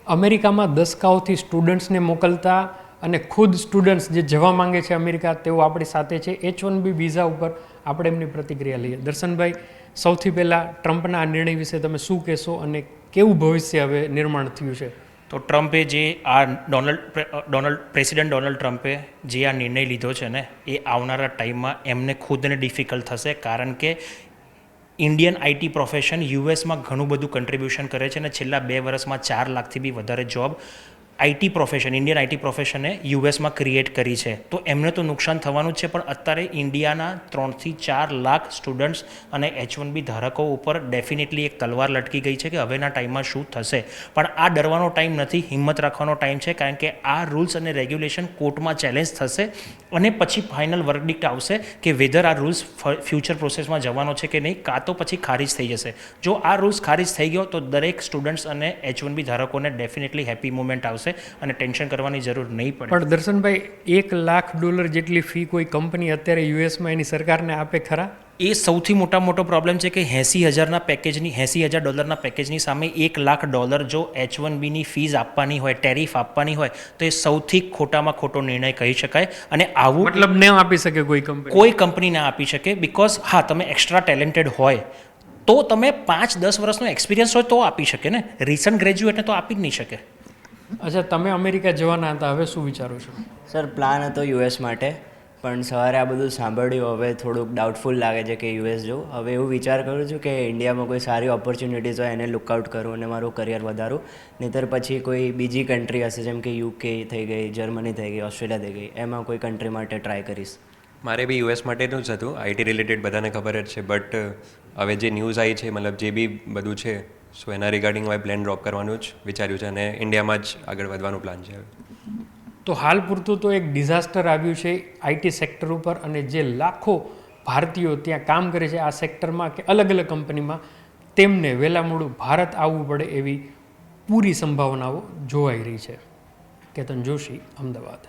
અમેરિકામાં દસકાઓથી સ્ટુડન્ટ્સને મોકલતા અને ખુદ સ્ટુડન્ટ્સ જે જવા માંગે છે અમેરિકા તેઓ આપણી સાથે છે. H1B વિઝા ઉપર આપણે એમની પ્રતિક્રિયા લઈએ. દર્શનભાઈ, સૌથી પહેલાં ટ્રમ્પના આ નિર્ણય વિશે તમે શું કહેશો અને કેવું ભવિષ્ય હવે નિર્માણ થયું છે? તો ટ્રમ્પે જે આ પ્રેસિડેન્ટ ડોનાલ્ડ ટ્રમ્પે જે આ નિર્ણય લીધો છે ને, એ આવનારા ટાઈમમાં એમને ખુદને ડિફિકલ્ટ થશે, કારણ કે ઇન્ડિયન આઈટી પ્રોફેશન યુએસમાં ઘણું બધું કન્ટ્રીબ્યુશન કરે છે અને છેલ્લા 2 વર્ષમાં 4 લાખથી બી વધારે job IT profession, Indian IT પ્રોફેશને યુએસમાં ક્રિએટ કરી છે. તો એમને તો નુકસાન થવાનું જ છે, પણ અત્યારે ઇન્ડિયાના 3 થી 4 લાખ સ્ટુડન્ટ્સ અને H1B ધારકો ઉપર ડેફિનેટલી એક તલવાર લટકી ગઈ છે કે હવેના ટાઈમમાં શું થશે. પણ આ ડરવાનો ટાઈમ નથી, હિંમત રાખવાનો ટાઈમ છે, કારણ કે આ રૂલ્સ અને રેગ્યુલેશન કોર્ટમાં ચેલેન્જ થશે અને પછી ફાઇનલ વર્ડિક્ટ આવશે કે વેધર આ રૂલ્સ ફ્યુચર પ્રોસેસમાં જવાનો છે કે નહીં, કાં તો પછી ખારીજ થઈ જશે. જો આ રૂલ્સ ખારીજ થઈ ગયો તો દરેક સ્ટુડન્ટ્સ અને H1B ધારકોને ડેફિનેટલી હેપી મોમેન્ટ આવશે અને ટેન્શન કરવાની જરૂર નહીં પડે. પણ દર્શનભાઈ, $1 લાખ જેટલી ફી કોઈ કંપની અત્યારે યુએસમાં એની સરકારને આપે ખરા? એ સૌથી મોટો પ્રોબ્લેમ છે કે $80,000 પેકેજની સામે $1 લાખ જો H1Bની ફીઝ આપવાની હોય, ટેરિફ આપવાની હોય, તો એ સૌથી ખોટામાં ખોટો નિર્ણય કહી શકાય. અને આવું મતલબ ન આપી શકે કોઈ કંપની ના આપી શકે. બિકોઝ હા, તમે એક્સ્ટ્રા ટેલેન્ટેડ હોય તો તમે 5-10 વર્ષનો એક્સપિરિયન્સ હોય તો આપી શકે ને, રિસન્ટ ગ્રેજ્યુએટને તો આપી જ નહીં શકે. અચ્છા, તમે અમેરિકા જવાના હતા, હવે શું વિચારો છો? સર, પ્લાન હતો યુએસ માટે, પણ સવારે આ બધું સાંભળ્યું, હવે થોડુંક ડાઉટફુલ લાગે છે કે યુએસ જવું. હવે એવું વિચાર કરું છું કે ઇન્ડિયામાં કોઈ સારી ઓપોર્ચ્યુનિટીઝ હોય એને લુકઆઉટ કરું અને મારું કરિયર વધારું. નહીંતર પછી કોઈ બીજી કન્ટ્રી હશે, જેમ કે UK થઈ ગઈ, જર્મની થઈ ગઈ, ઓસ્ટ્રેલિયા થઈ ગઈ, એમાં કોઈ કન્ટ્રી માટે ટ્રાય કરીશ. મારે બી યુએસ માટેનું જ હતું, આઈટી રિલેટેડ બધાને ખબર જ છે. બટ હવે જે ન્યૂઝ આવી છે, મતલબ જે બી બધું છે, સો એના રિગાર્ડિંગ હવે પ્લાન ડ્રોપ કરવાનું જ વિચાર્યું છે અને ઇન્ડિયામાં જ આગળ વધવાનું પ્લાન છે. તો હાલ પૂરતું તો એક ડિઝાસ્ટર આવ્યું છે આઈટી સેક્ટર ઉપર, અને જે લાખો ભારતીયો ત્યાં કામ કરે છે આ સેક્ટરમાં કે અલગ અલગ કંપનીમાં, તેમને વહેલા મોડું ભારત આવવું પડે એવી પૂરી સંભાવનાઓ જોવાઈ રહી છે. કેતન જોશી, અમદાવાદ.